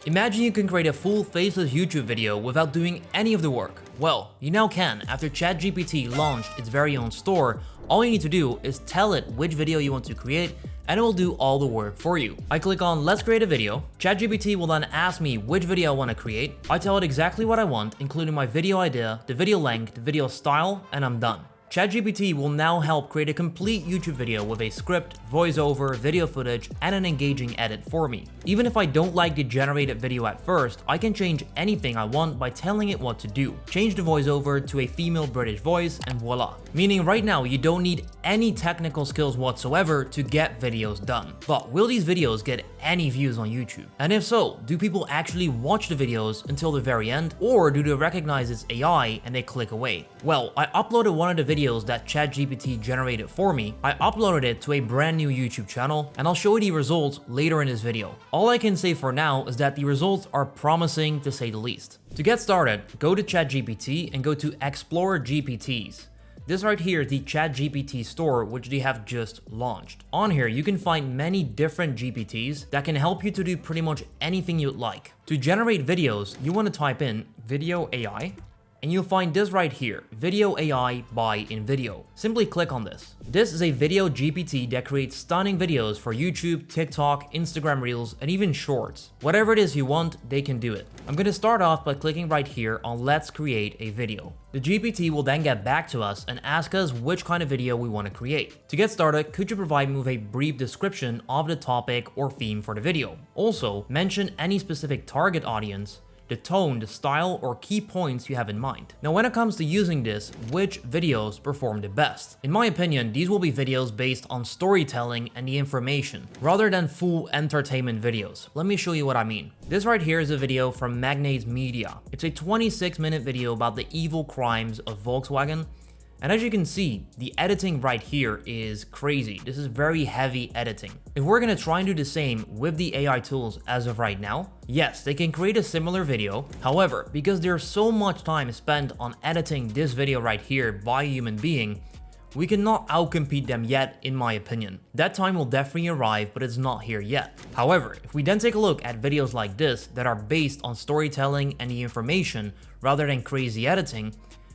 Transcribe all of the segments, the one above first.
Imagine you can create a full faceless YouTube video without doing any of the work. Well, you now can after ChatGPT launched its very own store. All you need to do is tell it which video you want to create and it will do all the work for you. I click on let's create a video. ChatGPT will then ask me which video I want to create. I tell it exactly what I want, including my video idea, the video length, the video style, and I'm done. ChatGPT will now help create a complete YouTube video with a script, voiceover, video footage, and an engaging edit for me. Even if I don't like the generated video at first, I can change anything I want by telling it what to do. Change the voiceover to a female British voice and voila. Meaning right now you don't need any technical skills whatsoever to get videos done. But will these videos get any views on YouTube? And if so, do people actually watch the videos until the very end, or do they recognize it's AI and they click away? Well, I uploaded one of the videos that ChatGPT generated for me. I uploaded it to a brand new YouTube channel and I'll show you the results later in this video. All I can say for now is that the results are promising to say the least. To get started, go to ChatGPT and go to Explore GPTs. This right here is the ChatGPT Store, which they have just launched. On here, you can find many different GPTs that can help you to do pretty much anything you'd like. To generate videos, you want to type in video AI, and you'll find this right here, Video AI by InVideo. Simply click on this. This is a video GPT that creates stunning videos for YouTube, TikTok, Instagram Reels, and even Shorts. Whatever it is you want, they can do it. I'm gonna start off by clicking right here on Let's Create a Video. The GPT will then get back to us and ask us which kind of video we want to create. To get started, could you provide me with a brief description of the topic or theme for the video? Also, mention any specific target audience, the tone, the style, or key points you have in mind. Now, when it comes to using this, which videos perform the best? In my opinion, these will be videos based on storytelling and the information, rather than full entertainment videos. Let me show you what I mean. This right here is a video from Magnates Media. It's a 26-minute video about the evil crimes of Volkswagen. And as you can see, the editing right here is crazy. This is very heavy editing. If we're gonna try and do the same with the AI tools as of right now, yes, they can create a similar video. However, because there's so much time spent on editing this video right here by a human being, we cannot outcompete them yet, in my opinion. That time will definitely arrive, but it's not here yet. However, if we then take a look at videos like this that are based on storytelling and the information rather than crazy editing,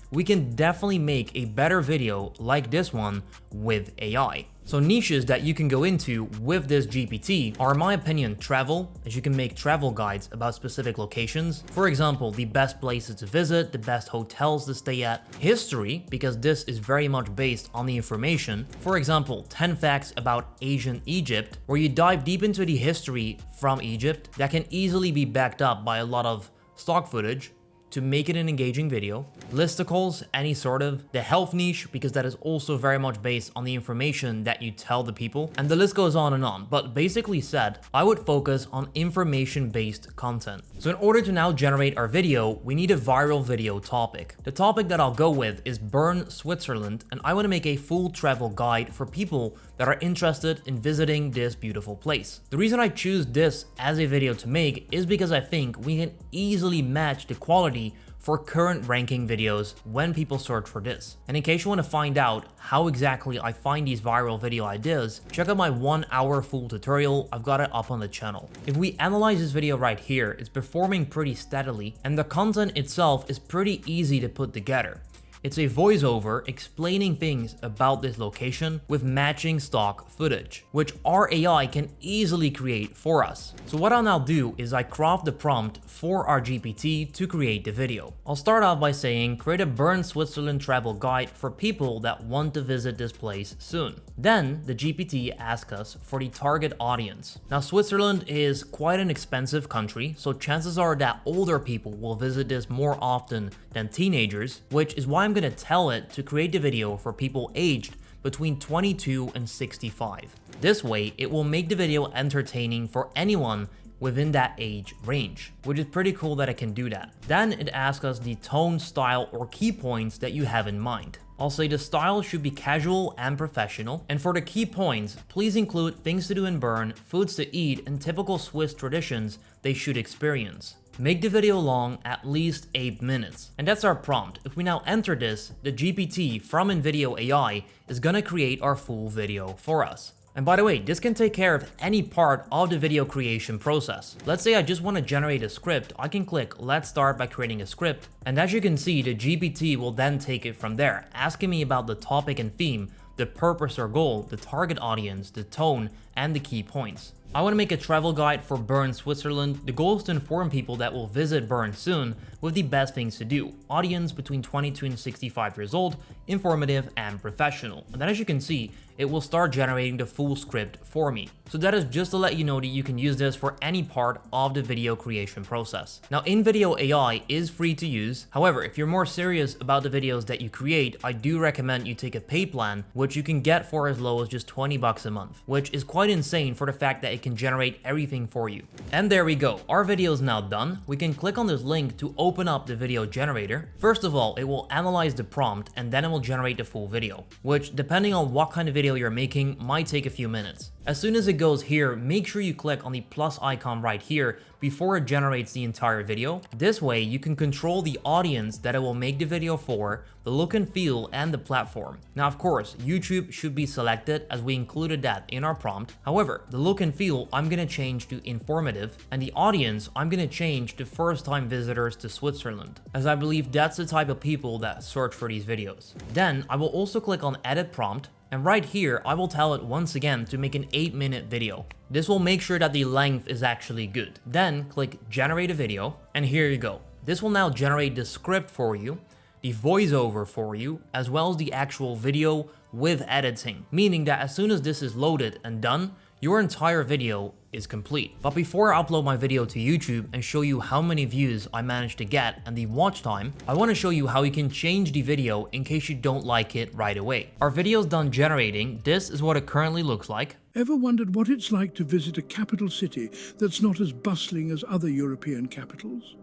we can definitely make a better video like this one with AI. So niches that you can go into with this GPT are, in my opinion, travel, as you can make travel guides about specific locations. For example, the best places to visit, the best hotels to stay at. History, because this is very much based on the information. For example, 10 facts about ancient Egypt, where you dive deep into the history from Egypt that can easily be backed up by a lot of stock footage to make it an engaging video. Listicles, any sort of. The health niche, because that is also very much based on the information that you tell the people. And the list goes on and on. But basically said, I would focus on information-based content. So in order to now generate our video, we need a viral video topic. The topic that I'll go with is Bern, Switzerland, and I want to make a full travel guide for people that are interested in visiting this beautiful place. The reason I choose this as a video to make is because I think we can easily match the quality for current ranking videos when people search for this. And in case you want to find out how exactly I find these viral video ideas, check out my 1-hour full tutorial. I've got it up on the channel. If we analyze this video right here, it's performing pretty steadily and the content itself is pretty easy to put together. It's a voiceover explaining things about this location with matching stock footage, which our AI can easily create for us. So what I'll now do is I craft the prompt for our GPT to create the video. I'll start off by saying, create a Bern, Switzerland travel guide for people that want to visit this place soon. Then the GPT asks us for the target audience. Now, Switzerland is quite an expensive country, so chances are that older people will visit this more often than teenagers, which is why I'm going to tell it to create the video for people aged between 22 and 65. This way, it will make the video entertaining for anyone within that age range, which is pretty cool that it can do that. Then it asks us the tone, style, or key points that you have in mind. I'll say the style should be casual and professional, and for the key points, please include things to do in Bern, foods to eat, and typical Swiss traditions they should experience. Make the video long, at least 8 minutes. And that's our prompt. If we now enter this, the GPT from InVideo AI is gonna create our full video for us. And by the way, this can take care of any part of the video creation process. Let's say I just want to generate a script. I can click let's start by creating a script. And as you can see, the GPT will then take it from there, asking me about the topic and theme, the purpose or goal, the target audience, the tone, and the key points. I want to make a travel guide for Bern, Switzerland. The goal is to inform people that will visit Bern soon with the best things to do. Audience between 22 and 65 years old, informative and professional. And then as you can see, it will start generating the full script for me. So that is just to let you know that you can use this for any part of the video creation process. Now, InVideo AI is free to use. However, if you're more serious about the videos that you create, I do recommend you take a paid plan, which you can get for as low as just 20 bucks a month, which is quite insane for the fact that it can generate everything for you. And there we go. Our video is now done. We can click on this link to open up the video generator. First of all, it will analyze the prompt and then it will generate the full video, which depending on what kind of video you're making might take a few minutes. As soon as it goes here, make sure you click on the plus icon right here before it generates the entire video. This way you can control the audience that it will make the video for, the look and feel, and the platform. Now of course, YouTube should be selected as we included that in our prompt. However, the look and feel I'm gonna change to informative, and the audience I'm gonna change to first-time visitors to Switzerland, as I believe that's the type of people that search for these videos. Then I will also click on edit prompt. And right here, I will tell it once again to make an 8-minute video. This will make sure that the length is actually good. Then click generate a video, and here you go. This will now generate the script for you, the voiceover for you, as well as the actual video with editing. Meaning that as soon as this is loaded and done, your entire video is complete. But before I upload my video to YouTube and show you how many views I managed to get and the watch time, I want to show you how you can change the video in case you don't like it right away. Our video is done generating. This is what it currently looks like. Ever wondered what it's like to visit a capital city that's not as bustling as other European capitals?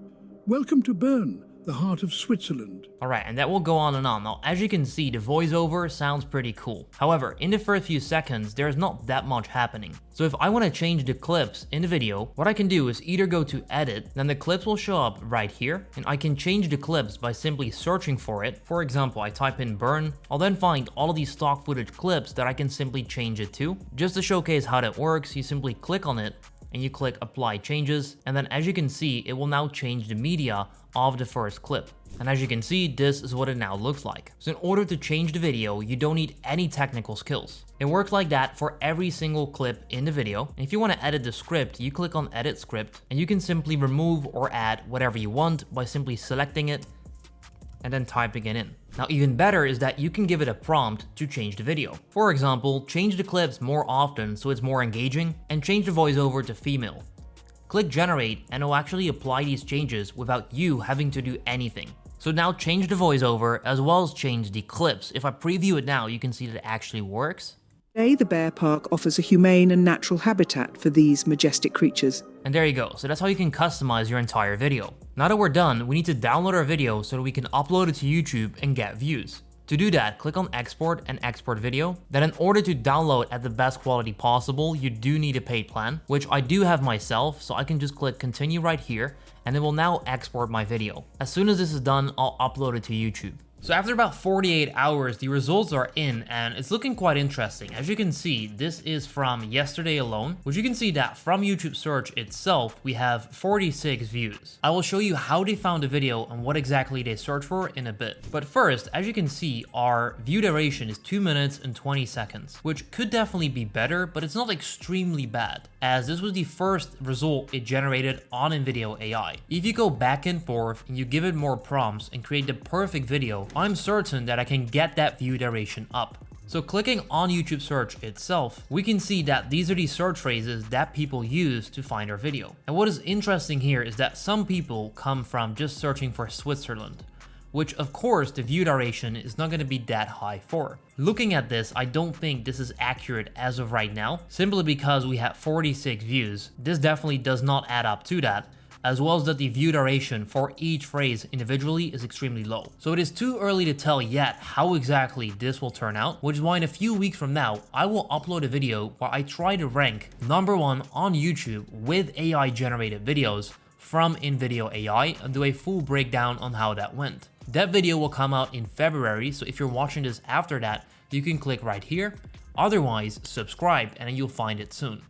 Welcome to Bern, the heart of Switzerland. Alright, and that will go on and on. Now, as you can see, the voiceover sounds pretty cool. However, in the first few seconds, there's not that much happening. So if I want to change the clips in the video, what I can do is either go to edit, then the clips will show up right here, and I can change the clips by simply searching for it. For example, I type in Bern, I'll then find all of these stock footage clips that I can simply change it to. Just to showcase how that works, you simply click on it, and you click apply changes, and then as you can see, it will now change the media of the first clip. And as you can see, this is what it now looks like. So in order to change the video, you don't need any technical skills. It works like that for every single clip in the video. And if you want to edit the script, you click on edit script, and you can simply remove or add whatever you want by simply selecting it and then typing it in. Now, even better is that you can give it a prompt to change the video. For example, change the clips more often so it's more engaging, and change the voiceover to female. Click generate and it will actually apply these changes without you having to do anything. So now change the voiceover as well as change the clips. If I preview it now, you can see that it actually works. Today, the Bear Park offers a humane and natural habitat for these majestic creatures. And there you go. So that's how you can customize your entire video. Now that we're done, we need to download our video so that we can upload it to YouTube and get views. To do that, click on export and export video. Then in order to download at the best quality possible, you do need a paid plan, which I do have myself, so I can just click continue right here, and it will now export my video. As soon as this is done, I'll upload it to YouTube. So after about 48 hours, the results are in and it's looking quite interesting. As you can see, this is from yesterday alone, which you can see that from YouTube search itself, we have 46 views. I will show you how they found the video and what exactly they searched for in a bit. But first, as you can see, our view duration is 2 minutes and 20 seconds, which could definitely be better, but it's not extremely bad, as this was the first result it generated on InVideo AI. If you go back and forth and you give it more prompts and create the perfect video, I'm certain that I can get that view duration up. So clicking on YouTube search itself, we can see that these are the search phrases that people use to find our video. And what is interesting here is that some people come from just searching for Switzerland, which of course the view duration is not going to be that high for. Looking at this, I don't think this is accurate as of right now, simply because we have 46 views. This definitely does not add up to that, as well as that the view duration for each phrase individually is extremely low. So it is too early to tell yet how exactly this will turn out, which is why in a few weeks from now, I will upload a video where I try to rank #1 on YouTube with AI generated videos from InVideo AI and do a full breakdown on how that went. That video will come out in February, so if you're watching this after that, you can click right here, Otherwise, subscribe and you'll find it soon.